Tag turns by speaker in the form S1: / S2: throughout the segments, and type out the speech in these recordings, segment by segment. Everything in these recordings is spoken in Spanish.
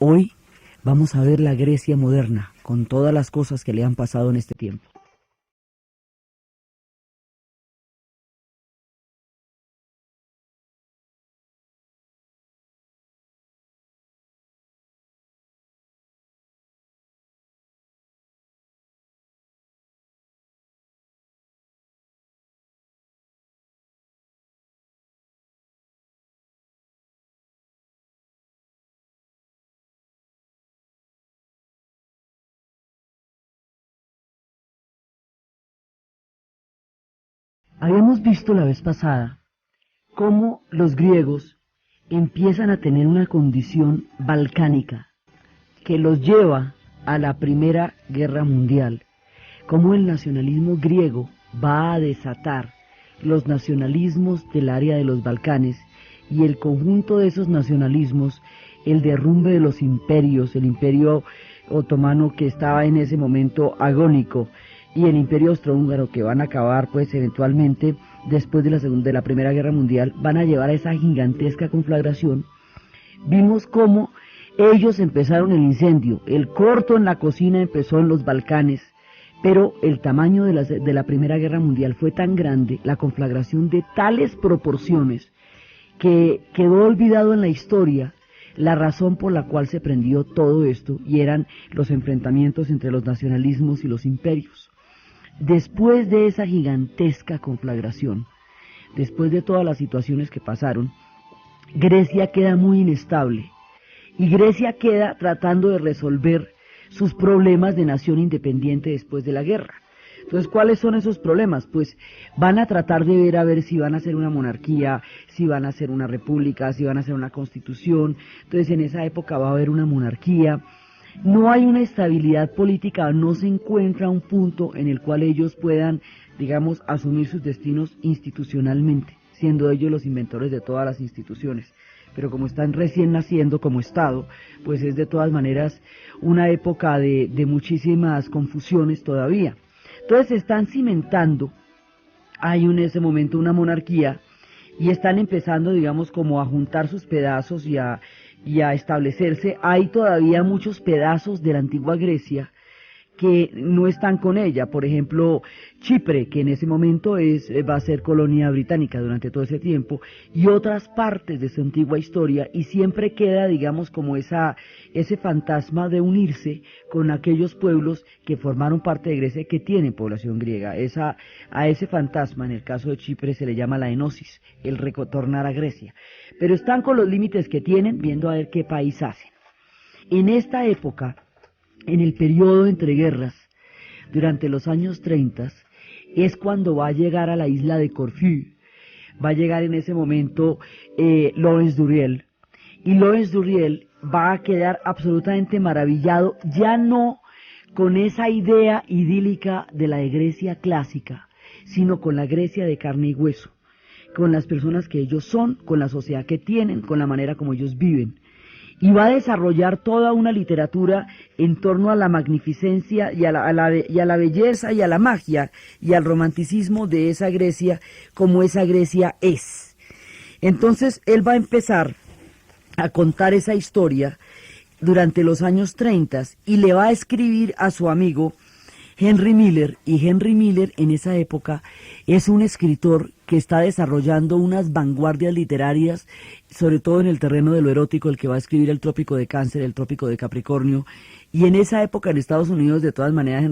S1: Hoy vamos a ver la Grecia moderna, con todas las cosas que le han pasado en este tiempo. Habíamos visto la vez pasada cómo los griegos empiezan a tener una condición balcánica que los lleva a la Primera Guerra Mundial, cómo el nacionalismo griego va a desatar los nacionalismos del área de los Balcanes y el conjunto de esos nacionalismos, el derrumbe de los imperios, el imperio otomano que estaba en ese momento agónico y el imperio austrohúngaro que van a acabar pues eventualmente después de la Primera Guerra Mundial, van a llevar a esa gigantesca conflagración. Vimos cómo ellos empezaron el incendio, el corto en la cocina empezó en los Balcanes, pero el tamaño de la Primera Guerra Mundial fue tan grande, la conflagración de tales proporciones, que quedó olvidado en la historia la razón por la cual se prendió todo esto, y eran los enfrentamientos entre los nacionalismos y los imperios. Después de esa gigantesca conflagración, después de todas las situaciones que pasaron, Grecia queda muy inestable, y Grecia queda tratando de resolver sus problemas de nación independiente después de la guerra. Entonces, ¿cuáles son esos problemas? Pues van a tratar de ver a ver si van a hacer una monarquía, si van a hacer una república, si van a hacer una constitución. Entonces, en esa época va a haber una monarquía. No hay una estabilidad política, no se encuentra un punto en el cual ellos puedan, digamos, asumir sus destinos institucionalmente, siendo ellos los inventores de todas las instituciones. Pero como están recién naciendo como Estado, pues es de todas maneras una época de muchísimas confusiones todavía. Entonces se están cimentando, hay en ese momento una monarquía, y están empezando, digamos, como a juntar sus pedazos y a establecerse. Hay todavía muchos pedazos de la antigua Grecia que no están con ella, por ejemplo Chipre, que en ese momento va a ser colonia británica durante todo ese tiempo, y otras partes de su antigua historia, y siempre queda, digamos, como ese fantasma de unirse con aquellos pueblos que formaron parte de Grecia que tienen población griega. A ese fantasma, en el caso de Chipre, se le llama la enosis, el retornar a Grecia, pero están con los límites que tienen, viendo a ver qué país hacen. En esta época, en el periodo entre guerras, durante los años 30, es cuando va a llegar a la isla de Corfú, va a llegar en ese momento Lawrence Durrell, y Lawrence Durrell va a quedar absolutamente maravillado, ya no con esa idea idílica de la de Grecia clásica, sino con la Grecia de carne y hueso, con las personas que ellos son, con la sociedad que tienen, con la manera como ellos viven. Y va a desarrollar toda una literatura en torno a la magnificencia y a la belleza y a la magia y al romanticismo de esa Grecia, como esa Grecia es. Entonces él va a empezar a contar esa historia durante los años 30 y le va a escribir a su amigo Henry Miller, y Henry Miller en esa época es un escritor que está desarrollando unas vanguardias literarias, sobre todo en el terreno de lo erótico, el que va a escribir El Trópico de Cáncer, El Trópico de Capricornio, y en esa época en Estados Unidos de todas maneras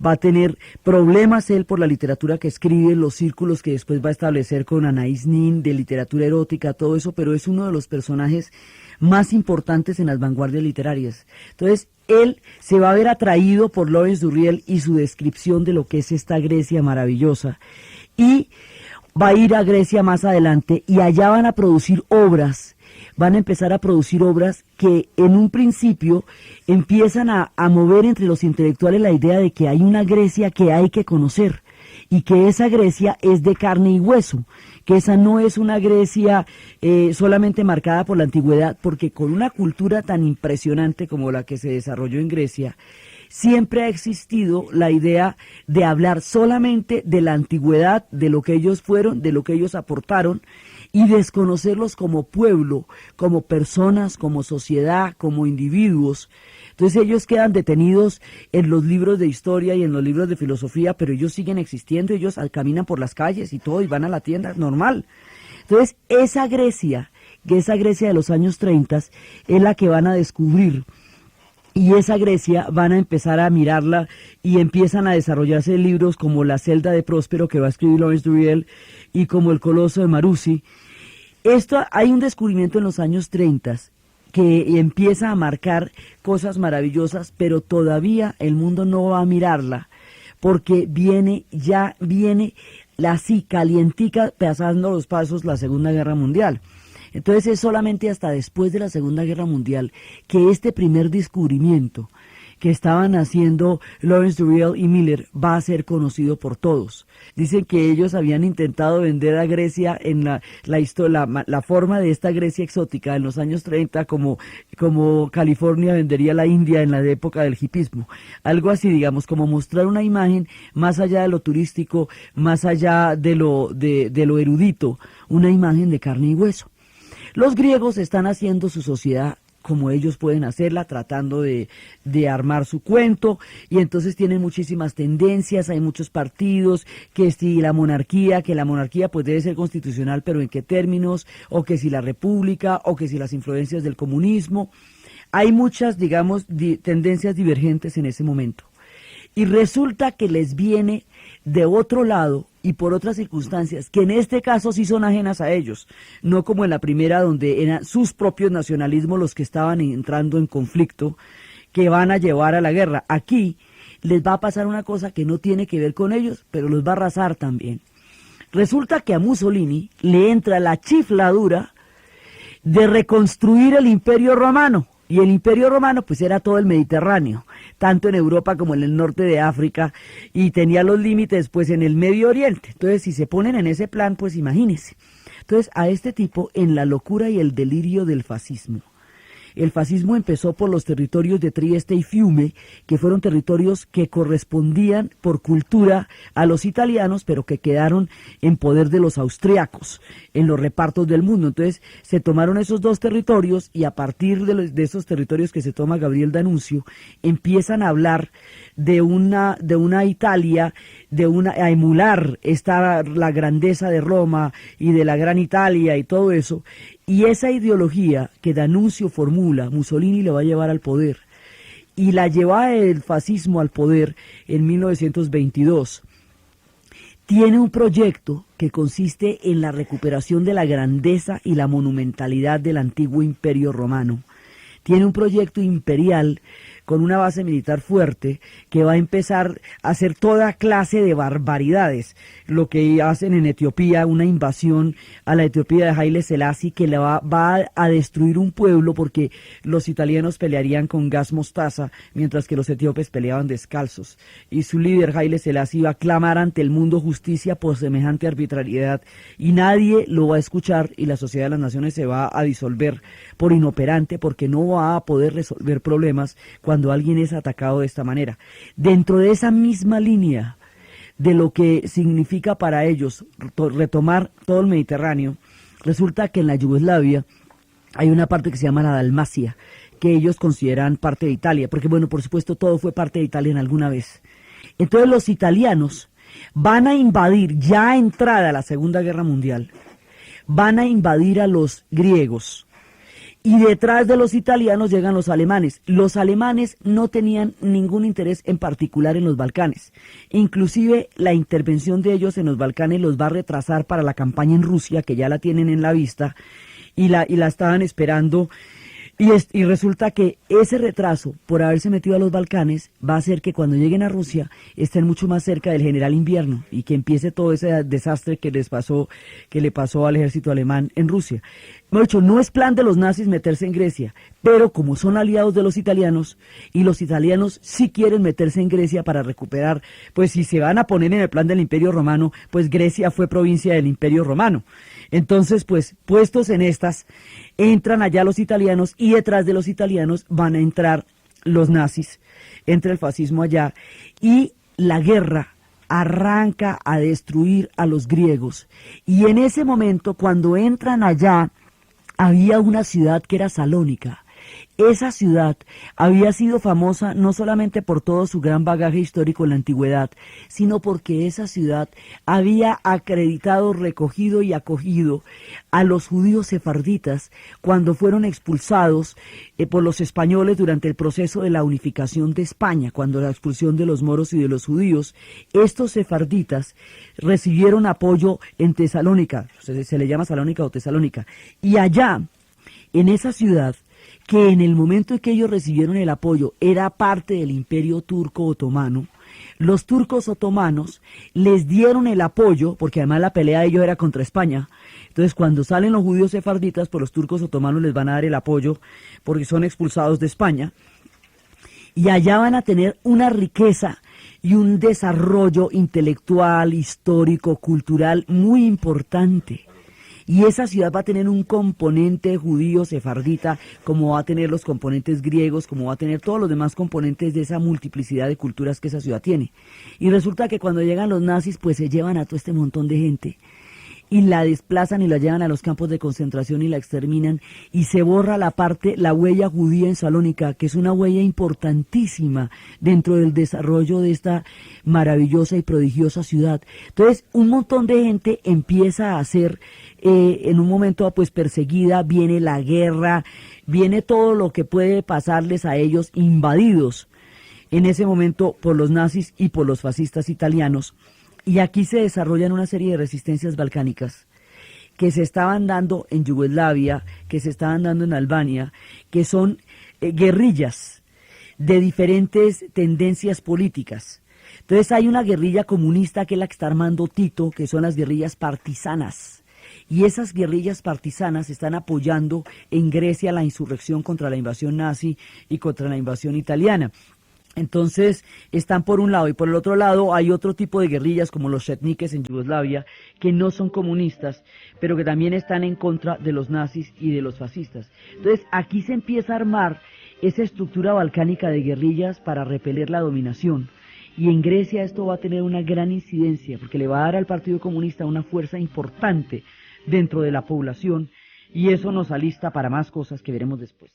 S1: va a tener problemas él por la literatura que escribe, los círculos que después va a establecer con Anais Nin de literatura erótica, todo eso, pero es uno de los personajes más importantes en las vanguardias literarias. Entonces él se va a ver atraído por Lawrence Durrell y su descripción de lo que es esta Grecia maravillosa, y va a ir a Grecia más adelante, y allá van a producir obras, van a empezar a producir obras que en un principio empiezan a mover entre los intelectuales la idea de que hay una Grecia que hay que conocer, y que esa Grecia es de carne y hueso, que esa no es una Grecia solamente marcada por la antigüedad, porque con una cultura tan impresionante como la que se desarrolló en Grecia, siempre ha existido la idea de hablar solamente de la antigüedad, de lo que ellos fueron, de lo que ellos aportaron, y desconocerlos como pueblo, como personas, como sociedad, como individuos. Entonces ellos quedan detenidos en los libros de historia y en los libros de filosofía, pero ellos siguen existiendo, ellos caminan por las calles y todo, y van a la tienda, normal. Entonces esa Grecia de los años 30 es la que van a descubrir. Y esa Grecia van a empezar a mirarla y empiezan a desarrollarse libros como La celda de Próspero, que va a escribir Lawrence Durrell, y como El coloso de Maruzzi. Hay un descubrimiento en los años 30 que empieza a marcar cosas maravillosas, pero todavía el mundo no va a mirarla, porque viene la así calientica, pasando los pasos, la Segunda Guerra Mundial. Entonces es solamente hasta después de la Segunda Guerra Mundial que este primer descubrimiento que estaban haciendo Lawrence Durrell y Miller va a ser conocido por todos. Dicen que ellos habían intentado vender a Grecia en la forma de esta Grecia exótica en los años 30 como California vendería a la India en la época del hipismo. Algo así, digamos, como mostrar una imagen más allá de lo turístico, más allá de lo erudito, una imagen de carne y hueso. Los griegos están haciendo su sociedad como ellos pueden hacerla, tratando de armar su cuento, y entonces tienen muchísimas tendencias, hay muchos partidos, que si la monarquía pues debe ser constitucional, pero en qué términos, o que si la república, o que si las influencias del comunismo. Hay muchas, digamos, tendencias divergentes en ese momento. Y resulta que les viene de otro lado y por otras circunstancias, que en este caso sí son ajenas a ellos, no como en la primera donde eran sus propios nacionalismos los que estaban entrando en conflicto, que van a llevar a la guerra. Aquí les va a pasar una cosa que no tiene que ver con ellos, pero los va a arrasar también. Resulta que a Mussolini le entra la chifladura de reconstruir el Imperio Romano. Y el Imperio Romano pues era todo el Mediterráneo, tanto en Europa como en el norte de África, y tenía los límites pues en el Medio Oriente. Entonces si se ponen en ese plan, pues imagínense. Entonces a este tipo, en la locura y el delirio del fascismo, el fascismo empezó por los territorios de Trieste y Fiume, que fueron territorios que correspondían por cultura a los italianos, pero que quedaron en poder de los austriacos en los repartos del mundo. Entonces se tomaron esos dos territorios, y a partir de esos territorios que se toma Gabriel D'Annunzio, empiezan a hablar de una Italia, a emular la grandeza de Roma y de la Gran Italia y todo eso. Y esa ideología que D'Annunzio formula, Mussolini le va a llevar al poder, y la lleva el fascismo al poder en 1922. Tiene un proyecto que consiste en la recuperación de la grandeza y la monumentalidad del antiguo Imperio Romano. Tiene un proyecto imperial con una base militar fuerte que va a empezar a hacer toda clase de barbaridades. Lo que hacen en Etiopía, una invasión a la Etiopía de Haile Selassie, que va a destruir un pueblo, porque los italianos pelearían con gas mostaza, mientras que los etíopes peleaban descalzos. Y su líder, Haile Selassie, va a clamar ante el mundo justicia por semejante arbitrariedad, y nadie lo va a escuchar, y la Sociedad de las Naciones se va a disolver por inoperante, porque no va a poder resolver problemas cuando alguien es atacado de esta manera. Dentro de esa misma línea de lo que significa para ellos retomar todo el Mediterráneo, resulta que en la Yugoslavia hay una parte que se llama la Dalmacia, que ellos consideran parte de Italia, porque bueno, por supuesto todo fue parte de Italia en alguna vez. Entonces los italianos van a invadir, ya entrada la Segunda Guerra Mundial, van a invadir a los griegos. Y detrás de los italianos llegan los alemanes. Los alemanes no tenían ningún interés en particular en los Balcanes. Inclusive la intervención de ellos en los Balcanes los va a retrasar para la campaña en Rusia, que ya la tienen en la vista, y la estaban esperando. Y resulta que ese retraso por haberse metido a los Balcanes va a hacer que cuando lleguen a Rusia estén mucho más cerca del general Invierno, y que empiece todo ese desastre que le pasó al ejército alemán en Rusia. De hecho, no es plan de los nazis meterse en Grecia, pero como son aliados de los italianos, y los italianos sí quieren meterse en Grecia para recuperar, pues si se van a poner en el plan del Imperio Romano, pues Grecia fue provincia del Imperio Romano. Entonces, pues, puestos en estas, entran allá los italianos, y detrás de los italianos van a entrar los nazis, entra el fascismo allá, y la guerra arranca a destruir a los griegos. Y en ese momento, cuando entran allá, había una ciudad que era Salónica. Esa ciudad había sido famosa no solamente por todo su gran bagaje histórico en la antigüedad, sino porque esa ciudad había acreditado, recogido y acogido a los judíos sefarditas cuando fueron expulsados por los españoles durante el proceso de la unificación de España, cuando la expulsión de los moros y de los judíos. Estos sefarditas recibieron apoyo en Tesalónica, se le llama Salónica o Tesalónica, y allá, en esa ciudad, que en el momento en que ellos recibieron el apoyo era parte del imperio turco otomano, los turcos otomanos les dieron el apoyo, porque además la pelea de ellos era contra España. Entonces cuando salen los judíos sefarditas, pues los turcos otomanos les van a dar el apoyo porque son expulsados de España, y allá van a tener una riqueza y un desarrollo intelectual, histórico, cultural muy importante. Y esa ciudad va a tener un componente judío sefardita, como va a tener los componentes griegos, como va a tener todos los demás componentes de esa multiplicidad de culturas que esa ciudad tiene. Y resulta que cuando llegan los nazis, pues se llevan a todo este montón de gente y la desplazan y la llevan a los campos de concentración y la exterminan, y se borra la huella judía en Salónica, que es una huella importantísima dentro del desarrollo de esta maravillosa y prodigiosa ciudad. Entonces, un montón de gente empieza a ser, en un momento pues perseguida, viene la guerra, viene todo lo que puede pasarles a ellos, invadidos en ese momento por los nazis y por los fascistas italianos. Y aquí se desarrollan una serie de resistencias balcánicas que se estaban dando en Yugoslavia, que se estaban dando en Albania, que son guerrillas de diferentes tendencias políticas. Entonces hay una guerrilla comunista que es la que está armando Tito, que son las guerrillas partisanas. Y esas guerrillas partisanas están apoyando en Grecia la insurrección contra la invasión nazi y contra la invasión italiana. Entonces están por un lado, y por el otro lado hay otro tipo de guerrillas como los chetniques en Yugoslavia, que no son comunistas, pero que también están en contra de los nazis y de los fascistas. Entonces aquí se empieza a armar esa estructura balcánica de guerrillas para repeler la dominación. Y en Grecia esto va a tener una gran incidencia, porque le va a dar al Partido Comunista una fuerza importante dentro de la población, y eso nos alista para más cosas que veremos después.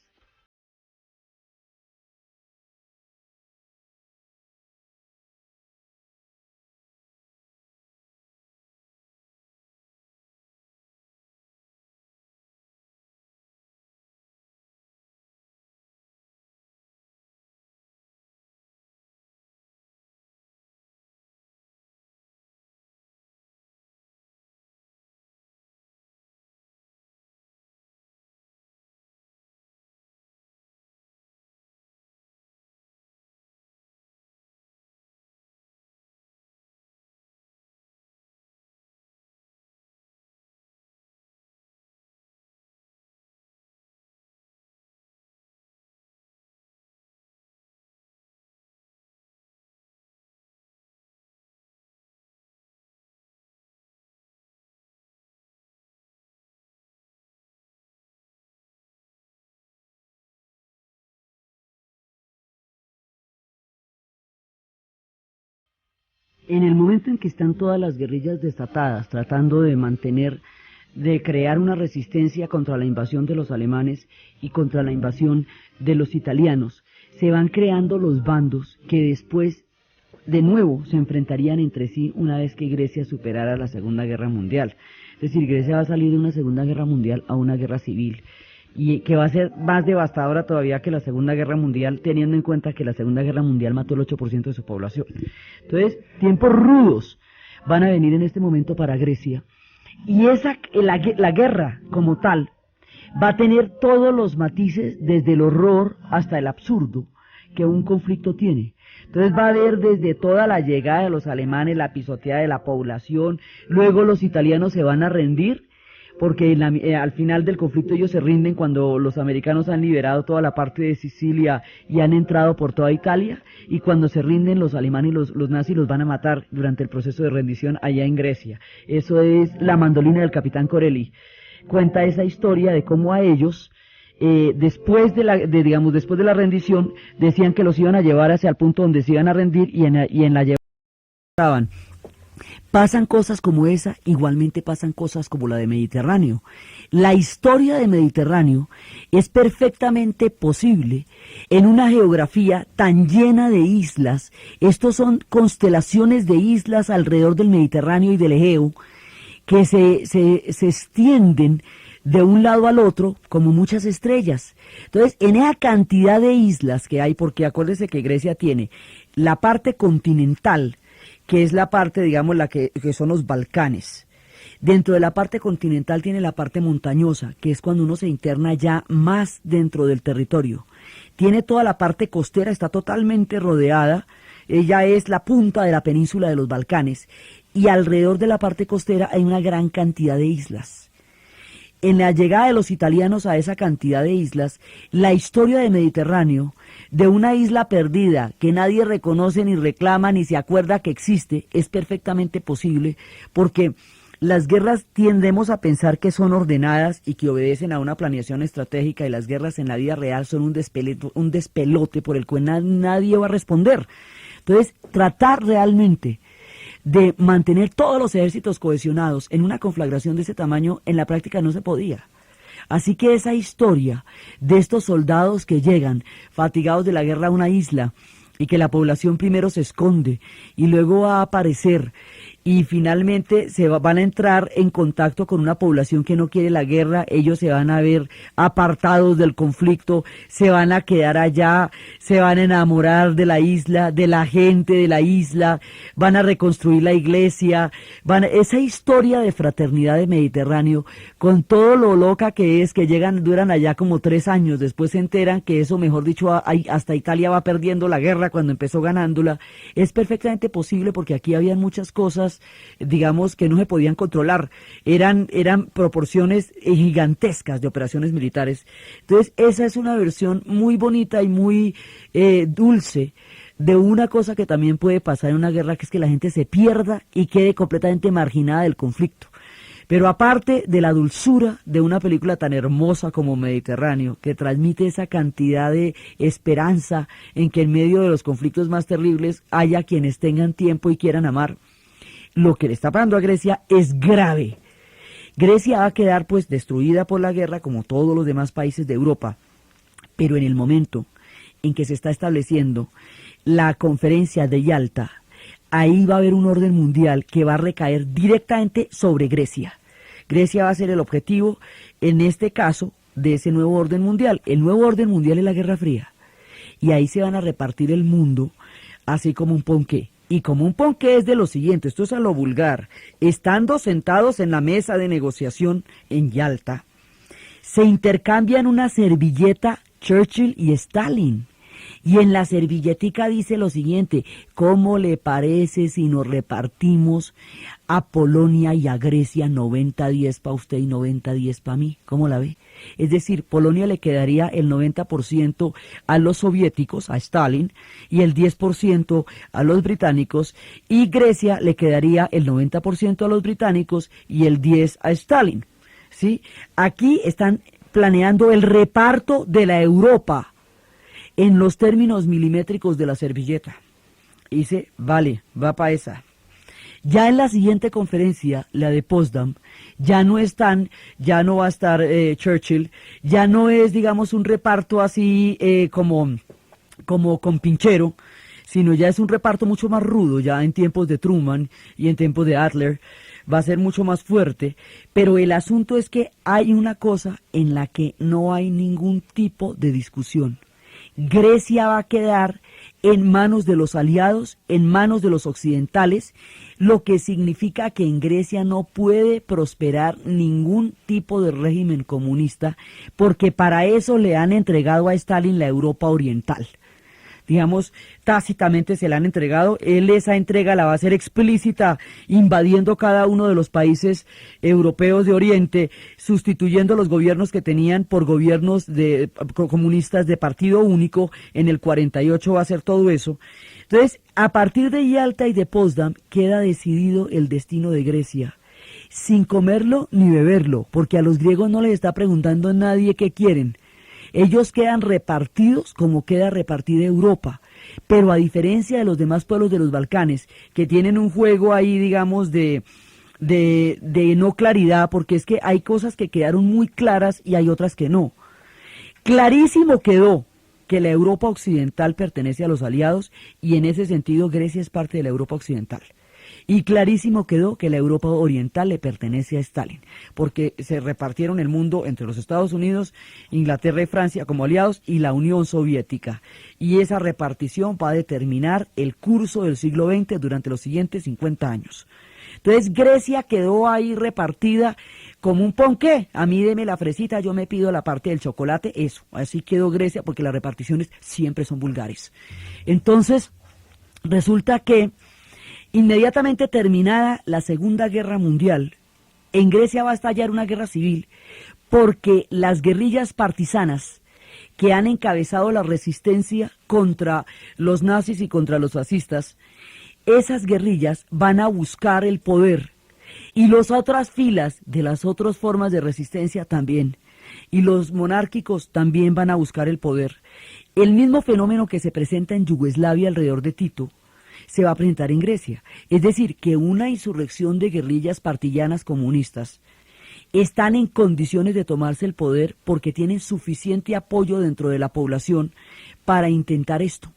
S1: En el momento en que están todas las guerrillas desatadas, tratando de crear una resistencia contra la invasión de los alemanes y contra la invasión de los italianos, se van creando los bandos que después, de nuevo, se enfrentarían entre sí una vez que Grecia superara la Segunda Guerra Mundial. Es decir, Grecia va a salir de una Segunda Guerra Mundial a una guerra civil, y que va a ser más devastadora todavía que la Segunda Guerra Mundial, teniendo en cuenta que la Segunda Guerra Mundial mató el 8% de su población. Entonces, tiempos rudos van a venir en este momento para Grecia, y la guerra como tal va a tener todos los matices, desde el horror hasta el absurdo que un conflicto tiene. Entonces va a haber desde toda la llegada de los alemanes, la pisoteada de la población, luego los italianos se van a rendir, porque al final del conflicto ellos se rinden cuando los americanos han liberado toda la parte de Sicilia y han entrado por toda Italia, y cuando se rinden los alemanes y los nazis los van a matar durante el proceso de rendición allá en Grecia. Eso es La mandolina del capitán Corelli. Cuenta esa historia de cómo a ellos, después de la rendición, decían que los iban a llevar hacia el punto donde se iban a rendir, y en la estaban. Pasan cosas como esa, igualmente pasan cosas como la de Mediterráneo. La historia de Mediterráneo es perfectamente posible en una geografía tan llena de islas. Estos son constelaciones de islas alrededor del Mediterráneo y del Egeo que se extienden de un lado al otro como muchas estrellas. Entonces, en esa cantidad de islas que hay, porque acuérdese que Grecia tiene la parte continental, que es la parte, digamos, que son los Balcanes. Dentro de la parte continental tiene la parte montañosa, que es cuando uno se interna ya más dentro del territorio. Tiene toda la parte costera, está totalmente rodeada, ella es la punta de la península de los Balcanes, y alrededor de la parte costera hay una gran cantidad de islas. En la llegada de los italianos a esa cantidad de islas, la historia del Mediterráneo, de una isla perdida que nadie reconoce ni reclama ni se acuerda que existe, es perfectamente posible, porque las guerras tendemos a pensar que son ordenadas y que obedecen a una planeación estratégica, y las guerras en la vida real son un despelote por el cual nadie va a responder. Entonces, tratar realmente de mantener todos los ejércitos cohesionados en una conflagración de ese tamaño, en la práctica no se podía. Así que esa historia de estos soldados que llegan fatigados de la guerra a una isla y que la población primero se esconde y luego va a aparecer y finalmente van a entrar en contacto con una población que no quiere la guerra, ellos se van a ver apartados del conflicto, se van a quedar allá, se van a enamorar de la isla, de la gente de la isla, van a reconstruir la iglesia, esa historia de fraternidad de Mediterráneo, con todo lo loca que es, que duran allá como 3 años, después se enteran que eso, mejor dicho, hasta Italia va perdiendo la guerra cuando empezó ganándola, es perfectamente posible porque aquí habían muchas cosas, digamos, que no se podían controlar, eran proporciones gigantescas de operaciones militares. Entonces esa es una versión muy bonita y muy dulce de una cosa que también puede pasar en una guerra, que es que la gente se pierda y quede completamente marginada del conflicto. Pero aparte de la dulzura de una película tan hermosa como Mediterráneo, que transmite esa cantidad de esperanza en que en medio de los conflictos más terribles haya quienes tengan tiempo y quieran amar, lo que le está pasando a Grecia es grave. Grecia va a quedar pues destruida por la guerra como todos los demás países de Europa, pero en el momento en que se está estableciendo la conferencia de Yalta, ahí va a haber un orden mundial que va a recaer directamente sobre Grecia. Grecia va a ser el objetivo, en este caso, de ese nuevo orden mundial. El nuevo orden mundial es la Guerra Fría, y ahí se van a repartir el mundo así como un ponqué. Y como un ponqué es de lo siguiente, esto es a lo vulgar, estando sentados en la mesa de negociación en Yalta, se intercambian una servilleta Churchill y Stalin, y en la servilletica dice lo siguiente: ¿cómo le parece si nos repartimos a Polonia y a Grecia 90-10 para usted y 90-10 para mí? ¿Cómo la ve? Es decir, Polonia le quedaría el 90% a los soviéticos, a Stalin, y el 10% a los británicos, y Grecia le quedaría el 90% a los británicos y el 10% a Stalin, ¿sí? Aquí están planeando el reparto de la Europa en los términos milimétricos de la servilleta. Y dice, vale, va para esa. Ya en la siguiente conferencia, la de Potsdam, ya no va a estar Churchill, ya no es, digamos, un reparto así como con pinchero, sino ya es un reparto mucho más rudo, ya en tiempos de Truman y en tiempos de Adler, va a ser mucho más fuerte, pero el asunto es que hay una cosa en la que no hay ningún tipo de discusión. Grecia va a quedar en manos de los aliados, en manos de los occidentales, lo que significa que en Grecia no puede prosperar ningún tipo de régimen comunista, porque para eso le han entregado a Stalin la Europa oriental. Digamos, tácitamente se la han entregado, él esa entrega la va a hacer explícita, invadiendo cada uno de los países europeos de Oriente, sustituyendo los gobiernos que tenían por gobiernos comunistas de partido único. En el 48 va a hacer todo eso. Entonces, a partir de Yalta y de Potsdam, queda decidido el destino de Grecia, sin comerlo ni beberlo, porque a los griegos no les está preguntando nadie qué quieren. Ellos quedan repartidos como queda repartida Europa, pero a diferencia de los demás pueblos de los Balcanes, que tienen un juego ahí, digamos, de no claridad, porque es que hay cosas que quedaron muy claras y hay otras que no. Clarísimo quedó que la Europa occidental pertenece a los aliados y en ese sentido Grecia es parte de la Europa occidental. Y clarísimo quedó que la Europa oriental le pertenece a Stalin, porque se repartieron el mundo entre los Estados Unidos, Inglaterra y Francia como aliados y la Unión Soviética. Y esa repartición va a determinar el curso del siglo XX durante los siguientes 50 años. Entonces Grecia quedó ahí repartida como un ponqué. A mí deme la fresita, yo me pido la parte del chocolate, eso. Así quedó Grecia porque las reparticiones siempre son vulgares. Entonces resulta que inmediatamente terminada la Segunda Guerra Mundial, en Grecia va a estallar una guerra civil porque las guerrillas partisanas que han encabezado la resistencia contra los nazis y contra los fascistas, esas guerrillas van a buscar el poder y las otras filas de las otras formas de resistencia también, y los monárquicos también van a buscar el poder. El mismo fenómeno que se presenta en Yugoslavia alrededor de Tito se va a presentar en Grecia, es decir, que una insurrección de guerrillas partisanas comunistas están en condiciones de tomarse el poder porque tienen suficiente apoyo dentro de la población para intentar esto.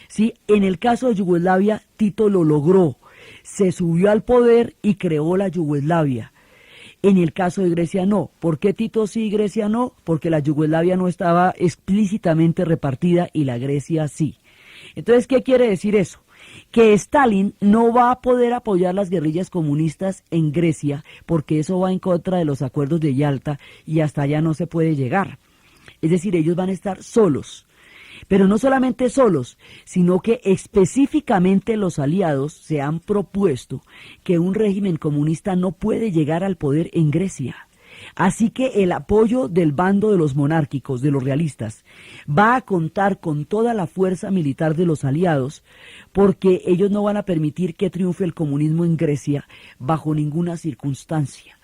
S1: ¿Sí? En el caso de Yugoslavia, Tito lo logró, se subió al poder y creó la Yugoslavia. En el caso de Grecia no. ¿Por qué Tito sí y Grecia no? Porque la Yugoslavia no estaba explícitamente repartida y la Grecia sí. Entonces, ¿qué quiere decir eso? Que Stalin no va a poder apoyar las guerrillas comunistas en Grecia porque eso va en contra de los acuerdos de Yalta y hasta allá no se puede llegar. Es decir, ellos van a estar solos. Pero no solamente solos, sino que específicamente los aliados se han propuesto que un régimen comunista no puede llegar al poder en Grecia. Así que el apoyo del bando de los monárquicos, de los realistas, va a contar con toda la fuerza militar de los aliados, porque ellos no van a permitir que triunfe el comunismo en Grecia bajo ninguna circunstancia.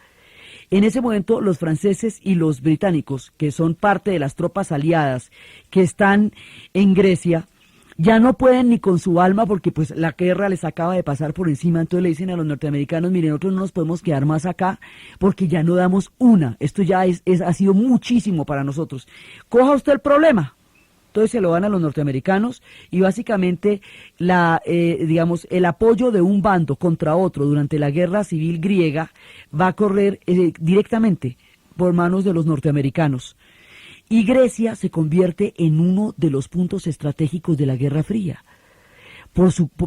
S1: En ese momento los franceses y los británicos, que son parte de las tropas aliadas que están en Grecia, ya no pueden ni con su alma porque pues la guerra les acaba de pasar por encima. Entonces le dicen a los norteamericanos: miren, nosotros no nos podemos quedar más acá porque ya no damos una, esto ya ha sido muchísimo para nosotros, coja usted el problema. Entonces se lo dan a los norteamericanos y básicamente el apoyo de un bando contra otro durante la guerra civil griega va a correr directamente por manos de los norteamericanos. Y Grecia se convierte en uno de los puntos estratégicos de la Guerra Fría.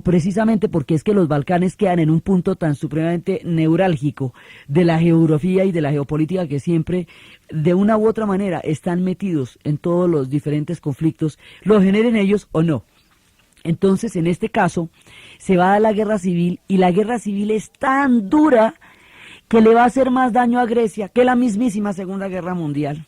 S1: Precisamente porque es que los Balcanes quedan en un punto tan supremamente neurálgico de la geografía y de la geopolítica que siempre, de una u otra manera, están metidos en todos los diferentes conflictos, lo generen ellos o no. Entonces, en este caso, se va a dar la guerra civil y la guerra civil es tan dura que le va a hacer más daño a Grecia que la mismísima Segunda Guerra Mundial.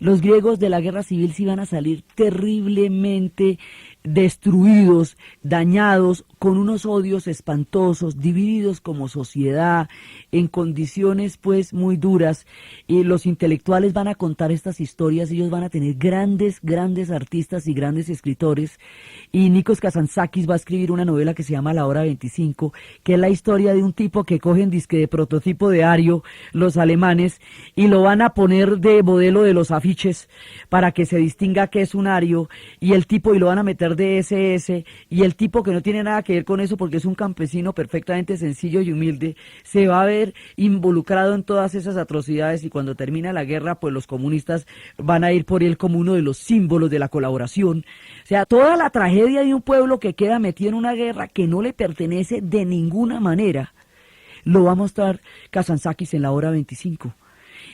S1: Los griegos de la guerra civil sí van a salir terriblemente destruidos, dañados, con unos odios espantosos, divididos como sociedad, en condiciones pues muy duras. Y los intelectuales van a contar estas historias, ellos van a tener grandes artistas y grandes escritores. Y Nikos Kazantzakis va a escribir una novela que se llama La Hora 25, que es la historia de un tipo que cogen disque de prototipo de ario los alemanes y lo van a poner de modelo de los afiches para que se distinga que es un ario, y el tipo, y lo van a meter de SS, y el tipo, que no tiene nada que ver con eso porque es un campesino perfectamente sencillo y humilde, se va a ver involucrado en todas esas atrocidades, y cuando termina la guerra pues los comunistas van a ir por él como uno de los símbolos de la colaboración. O sea, toda la tragedia de un pueblo que queda metido en una guerra que no le pertenece de ninguna manera, lo va a mostrar Kazantzakis en La Hora 25.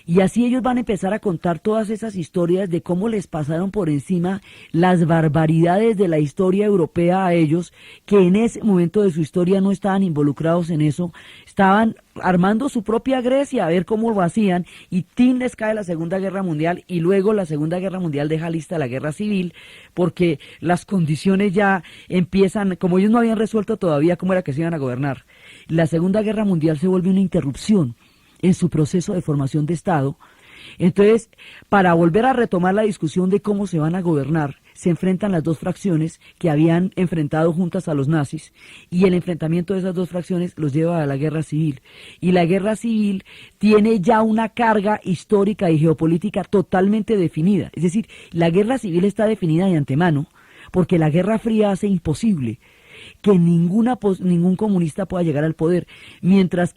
S1: Y así ellos van a empezar a contar todas esas historias de cómo les pasaron por encima las barbaridades de la historia europea a ellos, que en ese momento de su historia no estaban involucrados en eso, estaban armando su propia Grecia, a ver cómo lo hacían, y tin, les cae la Segunda Guerra Mundial, y luego la Segunda Guerra Mundial deja lista la Guerra Civil, porque las condiciones ya empiezan, como ellos no habían resuelto todavía cómo era que se iban a gobernar, la Segunda Guerra Mundial se vuelve una interrupción en su proceso de formación de Estado, Entonces, para volver a retomar la discusión de cómo se van a gobernar, se enfrentan las dos fracciones que habían enfrentado juntas a los nazis, y el enfrentamiento de esas dos fracciones los lleva a la guerra civil. Y la guerra civil tiene ya una carga histórica y geopolítica totalmente definida. Es decir, la guerra civil está definida de antemano, porque la Guerra Fría hace imposible que ningún comunista pueda llegar al poder, mientras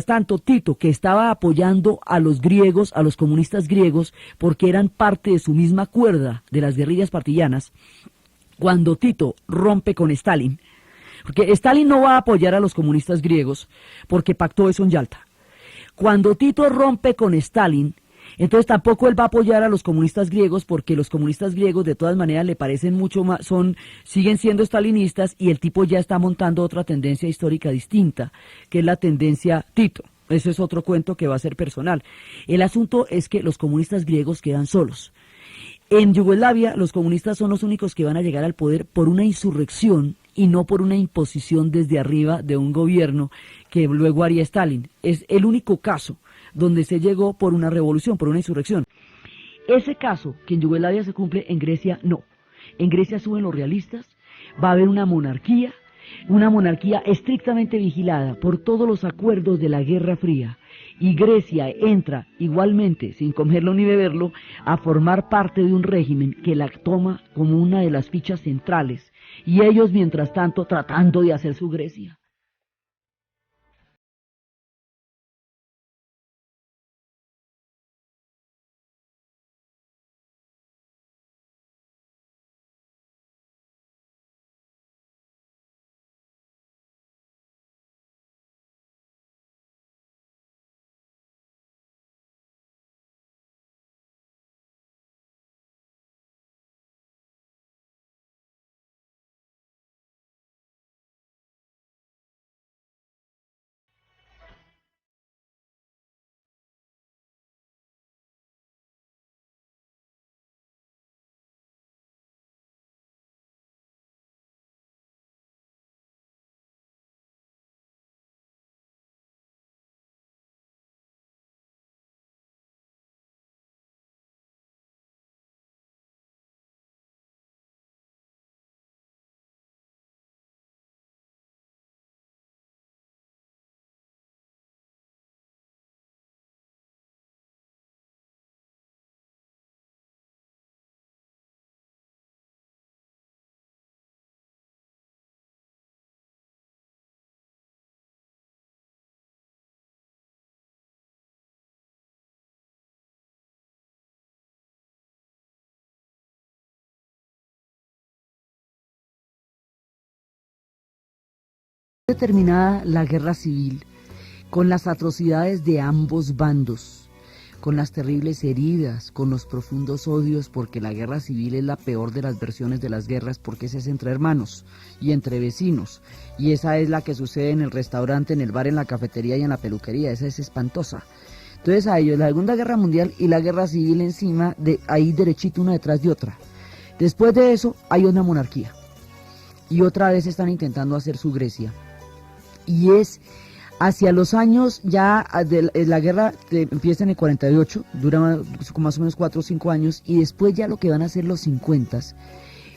S1: tanto Tito, que estaba apoyando a los griegos, a los comunistas griegos, porque eran parte de su misma cuerda de las guerrillas partillanas, cuando Tito rompe con Stalin, porque Stalin no va a apoyar a los comunistas griegos, porque pactó eso en Yalta. Cuando Tito rompe con Stalin, entonces tampoco él va a apoyar a los comunistas griegos, porque los comunistas griegos de todas maneras le parecen mucho más, siguen siendo stalinistas, y el tipo ya está montando otra tendencia histórica distinta, que es la tendencia Tito. Eso es otro cuento que va a ser personal. El asunto es que los comunistas griegos quedan solos. En Yugoslavia los comunistas son los únicos que van a llegar al poder por una insurrección y no por una imposición desde arriba de un gobierno que luego haría Stalin. Es el único caso donde se llegó por una revolución, por una insurrección. Ese caso que en Yugoslavia se cumple, en Grecia no. En Grecia suben los realistas, va a haber una monarquía estrictamente vigilada por todos los acuerdos de la Guerra Fría, y Grecia entra igualmente, sin comerlo ni beberlo, a formar parte de un régimen que la toma como una de las fichas centrales, y ellos mientras tanto tratando de hacer su Grecia. Terminada la guerra civil, con las atrocidades de ambos bandos, con las terribles heridas, con los profundos odios, porque la guerra civil es la peor de las versiones de las guerras, porque esa es entre hermanos y entre vecinos, y esa es la que sucede en el restaurante, en el bar, en la cafetería y en la peluquería. Esa es espantosa. Entonces a ellos la Segunda Guerra Mundial y la guerra civil encima, de ahí derechito una detrás de otra. Después de eso hay una monarquía, y otra vez están intentando hacer su Grecia. Y es hacia los años ya de la guerra empieza en el 48, dura más o menos 4 o 5 años, y después ya lo que van a ser los 50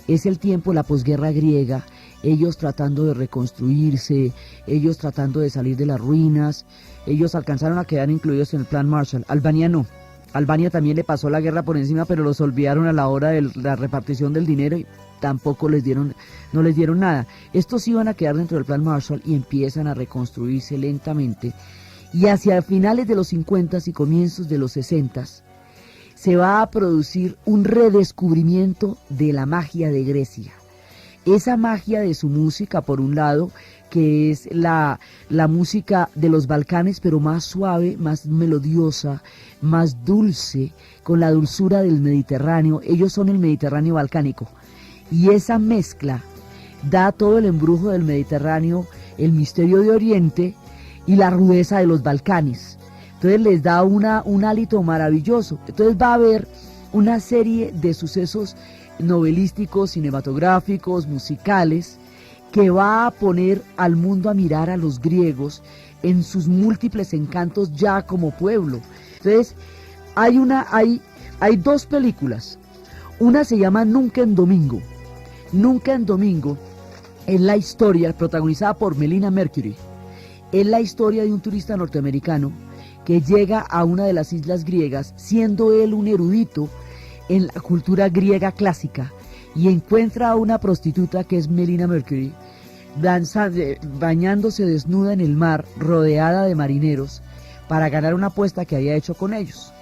S1: es el tiempo, la posguerra griega, ellos tratando de reconstruirse, ellos tratando de salir de las ruinas. Ellos alcanzaron a quedar incluidos en el plan Marshall. Albania no. Albania también le pasó la guerra por encima, pero los olvidaron a la hora de la repartición del dinero y tampoco no les dieron nada. Estos iban a quedar dentro del plan Marshall y empiezan a reconstruirse lentamente. Y hacia finales de los 50 y comienzos de los 60 se va a producir un redescubrimiento de la magia de Grecia. Esa magia de su música, por un lado, que es la música de los Balcanes, pero más suave, más melodiosa, más dulce, con la dulzura del Mediterráneo. Ellos son el Mediterráneo balcánico. Y esa mezcla da todo el embrujo del Mediterráneo, el misterio de Oriente y la rudeza de los Balcanes. Entonces les da un hálito maravilloso. Entonces va a haber una serie de sucesos novelísticos, cinematográficos, musicales, que va a poner al mundo a mirar a los griegos en sus múltiples encantos ya como pueblo. Entonces, Hay dos películas. Una se llama Nunca en Domingo. Nunca en Domingo es la historia protagonizada por Melina Mercury. Es la historia de un turista norteamericano que llega a una de las islas griegas, siendo él un erudito en la cultura griega clásica, y encuentra a una prostituta que es Melina Mercury, bañándose desnuda en el mar, rodeada de marineros, para ganar una apuesta que había hecho con ellos.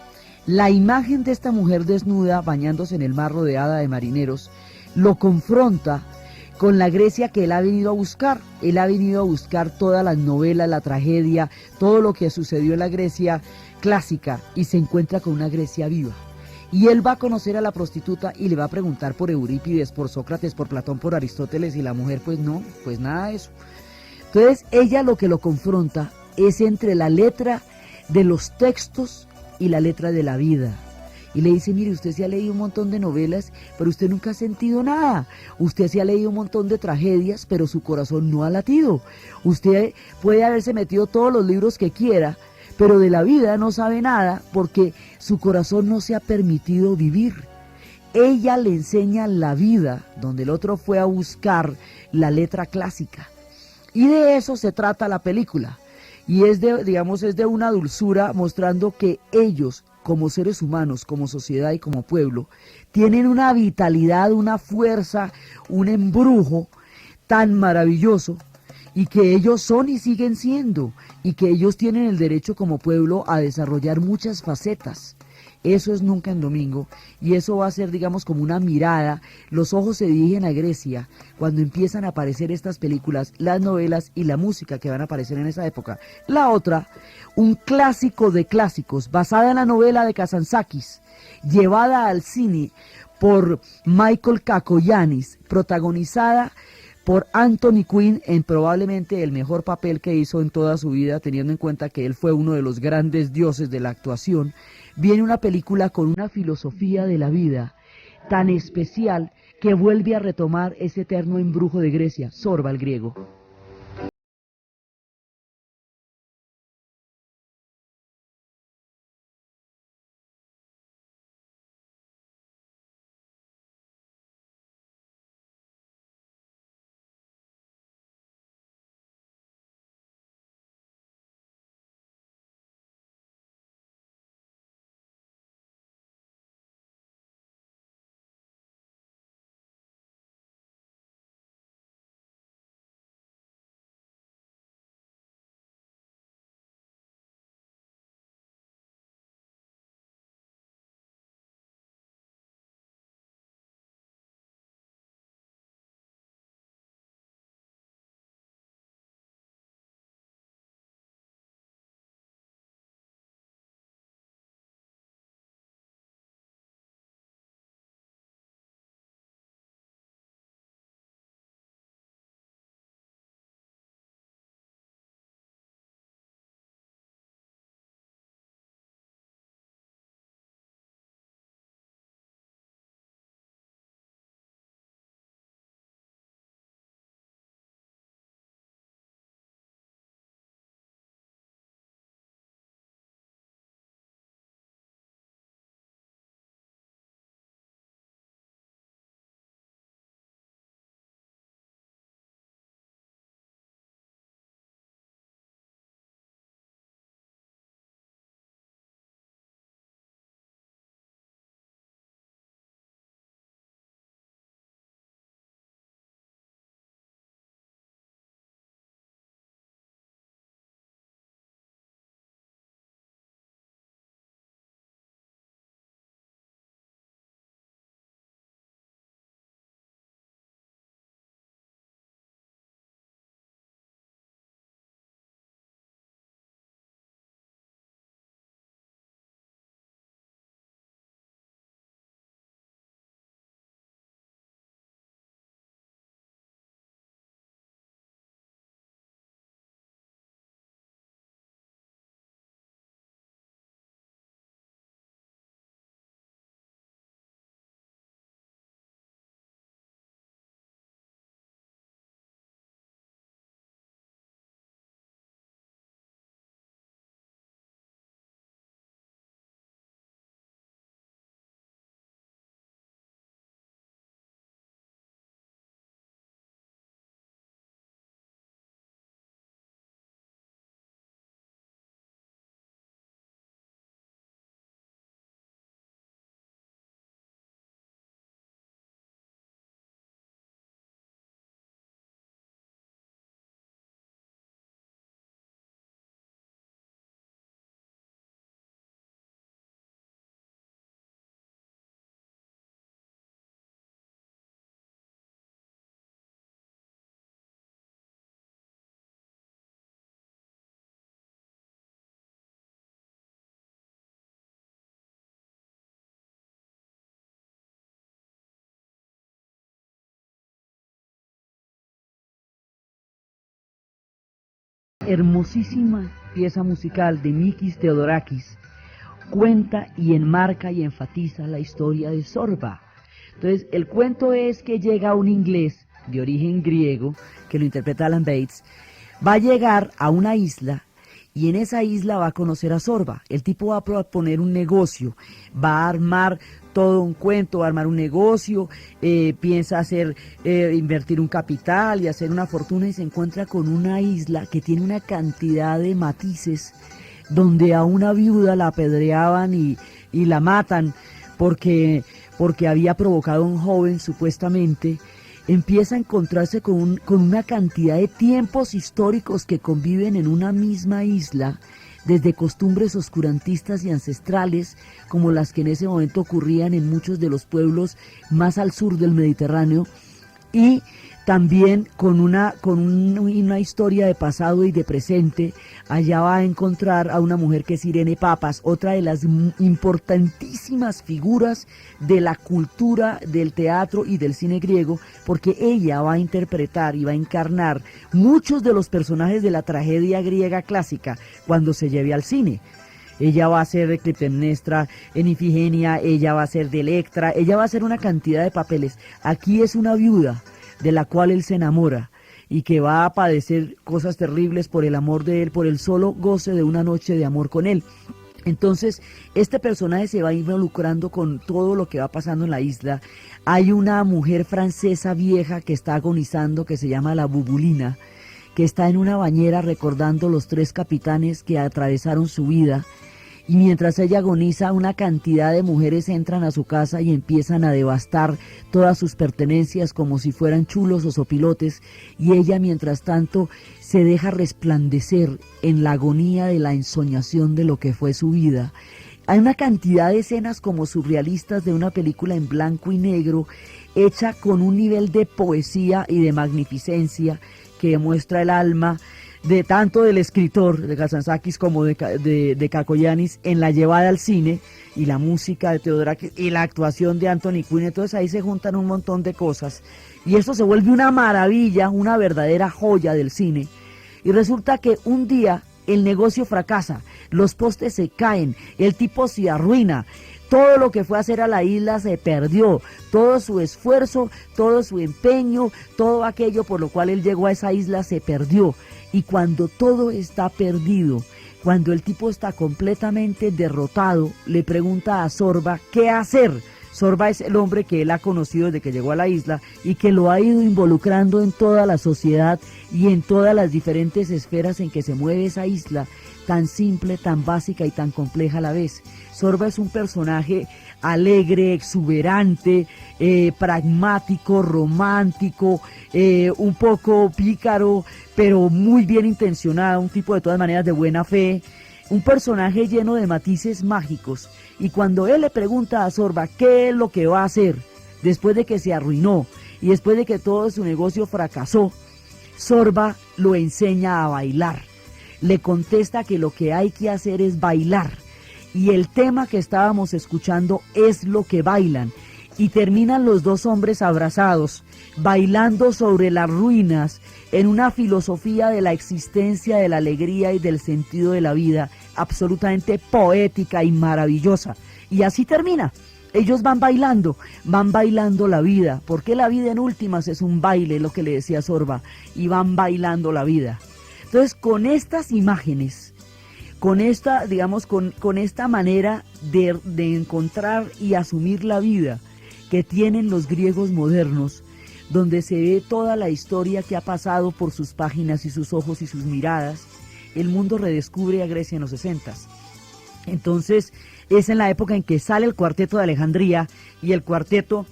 S1: La imagen de esta mujer desnuda, bañándose en el mar, rodeada de marineros, lo confronta con la Grecia que él ha venido a buscar. Él ha venido a buscar todas las novelas, la tragedia, todo lo que sucedió en la Grecia clásica, y se encuentra con una Grecia viva. Y él va a conocer a la prostituta y le va a preguntar por Eurípides, por Sócrates, por Platón, por Aristóteles, y la mujer pues no, pues nada de eso. Entonces ella lo que lo confronta es entre la letra de los textos y la letra de la vida. Y le dice, mire, usted se ha leído un montón de novelas, pero usted nunca ha sentido nada. Usted se ha leído un montón de tragedias, pero su corazón no ha latido. Usted puede haberse metido todos los libros que quiera, pero de la vida no sabe nada porque su corazón no se ha permitido vivir. Ella le enseña la vida, donde el otro fue a buscar la letra clásica. Y de eso se trata la película. Y es de una dulzura, mostrando que ellos, como seres humanos, como sociedad y como pueblo, tienen una vitalidad, una fuerza, un embrujo tan maravilloso, y que ellos son y siguen siendo, y que ellos tienen el derecho como pueblo a desarrollar muchas facetas. Eso es Nunca en Domingo, y eso va a ser, digamos, como una mirada. Los ojos se dirigen a Grecia cuando empiezan a aparecer estas películas, las novelas y la música que van a aparecer en esa época. La otra, un clásico de clásicos, basada en la novela de Kazantzakis, llevada al cine por Michael Kakoyannis, protagonizada por Anthony Quinn en probablemente el mejor papel que hizo en toda su vida, teniendo en cuenta que él fue uno de los grandes dioses de la actuación. Viene una película con una filosofía de la vida tan especial que vuelve a retomar ese eterno embrujo de Grecia, Zorba el griego. hermosísima pieza musical de Mikis Theodorakis cuenta y enmarca y enfatiza la historia de Zorba. Entonces, el cuento es que llega un inglés de origen griego, que lo interpreta Alan Bates, va a llegar a una isla y en esa isla va a conocer a Zorba. El tipo va a proponer un negocio, va a armar todo un cuento, va a armar un negocio, piensa invertir un capital y hacer una fortuna y se encuentra con una isla que tiene una cantidad de matices donde a una viuda la apedreaban y la matan porque había provocado a un joven supuestamente. Empieza a encontrarse con una cantidad de tiempos históricos que conviven en una misma isla, desde costumbres oscurantistas y ancestrales, como las que en ese momento ocurrían en muchos de los pueblos más al sur del Mediterráneo, y también con una historia de pasado y de presente. Allá va a encontrar a una mujer que es Irene Papas, otra de las importantísimas figuras de la cultura del teatro y del cine griego, porque ella va a interpretar y va a encarnar muchos de los personajes de la tragedia griega clásica cuando se lleve al cine. Ella va a ser de Clitemnestra en Ifigenia, ella va a ser de Electra, ella va a hacer una cantidad de papeles. Aquí es una viuda de la cual él se enamora y que va a padecer cosas terribles por el amor de él, por el solo goce de una noche de amor con él. Entonces, este personaje se va involucrando con todo lo que va pasando en la isla. Hay una mujer francesa vieja que está agonizando, que se llama la Bubulina, que está en una bañera recordando los 3 capitanes que atravesaron su vida. Y mientras ella agoniza, una cantidad de mujeres entran a su casa y empiezan a devastar todas sus pertenencias como si fueran chulos o sopilotes, y ella mientras tanto se deja resplandecer en la agonía de la ensoñación de lo que fue su vida. Hay una cantidad de escenas como surrealistas de una película en blanco y negro, hecha con un nivel de poesía y de magnificencia que demuestra el alma de tanto del escritor de Kazantzakis como de Kakoyanis en la llevada al cine, y la música de Theodorakis y la actuación de Anthony Quinn. Entonces ahí se juntan un montón de cosas y esto se vuelve una maravilla, una verdadera joya del cine. Y resulta que un día el negocio fracasa, los postes se caen, el tipo se arruina, todo lo que fue a hacer a la isla se perdió, todo su esfuerzo, todo su empeño, todo aquello por lo cual él llegó a esa isla se perdió. Y cuando todo está perdido, cuando el tipo está completamente derrotado, le pregunta a Zorba qué hacer. Zorba es el hombre que él ha conocido desde que llegó a la isla y que lo ha ido involucrando en toda la sociedad y en todas las diferentes esferas en que se mueve esa isla, tan simple, tan básica y tan compleja a la vez. Zorba es un personaje alegre, exuberante, pragmático, romántico, un poco pícaro, pero muy bien intencionado, un tipo de todas maneras de buena fe, un personaje lleno de matices mágicos. Y cuando él le pregunta a Zorba qué es lo que va a hacer después de que se arruinó y después de que todo su negocio fracasó, Zorba lo enseña a bailar. Le contesta que lo que hay que hacer es bailar. Y el tema que estábamos escuchando es lo que bailan. Y terminan los dos hombres abrazados, bailando sobre las ruinas, en una filosofía de la existencia, de la alegría y del sentido de la vida, absolutamente poética y maravillosa. Y así termina. Ellos van bailando la vida, porque la vida en últimas es un baile, lo que le decía Zorba, y van bailando la vida. Entonces, con estas imágenes, con esta, digamos, con esta manera de encontrar y asumir la vida que tienen los griegos modernos, donde se ve toda la historia que ha pasado por sus páginas y sus ojos y sus miradas, el mundo redescubre a Grecia en los 60s. Entonces, es en la época en que sale el Cuarteto de Alejandría, y el cuarteto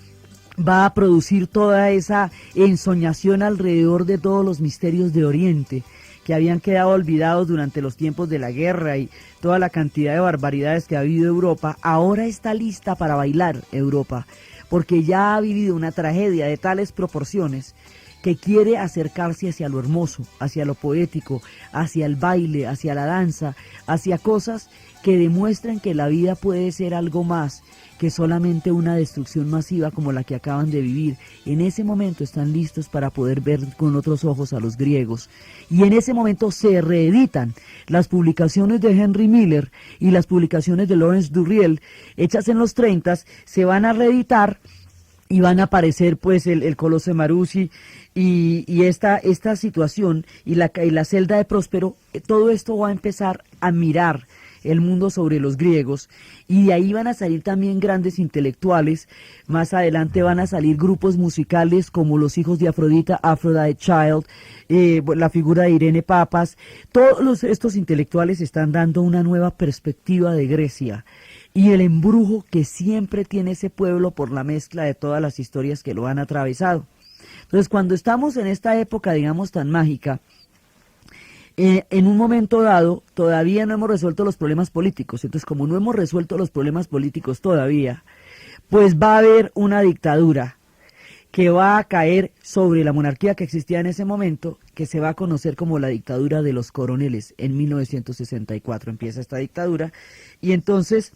S1: va a producir toda esa ensoñación alrededor de todos los misterios de Oriente, que habían quedado olvidados durante los tiempos de la guerra y toda la cantidad de barbaridades que ha vivido Europa. Ahora está lista para bailar Europa, porque ya ha vivido una tragedia de tales proporciones que quiere acercarse hacia lo hermoso, hacia lo poético, hacia el baile, hacia la danza, hacia cosas que demuestran que la vida puede ser algo más que solamente una destrucción masiva como la que acaban de vivir. En ese momento están listos para poder ver con otros ojos a los griegos. Y en ese momento se reeditan las publicaciones de Henry Miller y las publicaciones de Lawrence Durrell, hechas en los 30, se van a reeditar y van a aparecer pues el Coloso de Maruzzi y esta situación y la celda de Próspero. Todo esto va a empezar a mirar el mundo sobre los griegos, y de ahí van a salir también grandes intelectuales. Más adelante van a salir grupos musicales como los hijos de Afrodita, Aphrodite Child, la figura de Irene Papas. Todos estos intelectuales están dando una nueva perspectiva de Grecia y el embrujo que siempre tiene ese pueblo por la mezcla de todas las historias que lo han atravesado. Entonces, cuando estamos en esta época, digamos, tan mágica, en un momento dado, todavía no hemos resuelto los problemas políticos. Entonces, como no hemos resuelto los problemas políticos todavía, pues va a haber una dictadura que va a caer sobre la monarquía que existía en ese momento, que se va a conocer como la dictadura de los coroneles. En 1964 empieza esta dictadura, y entonces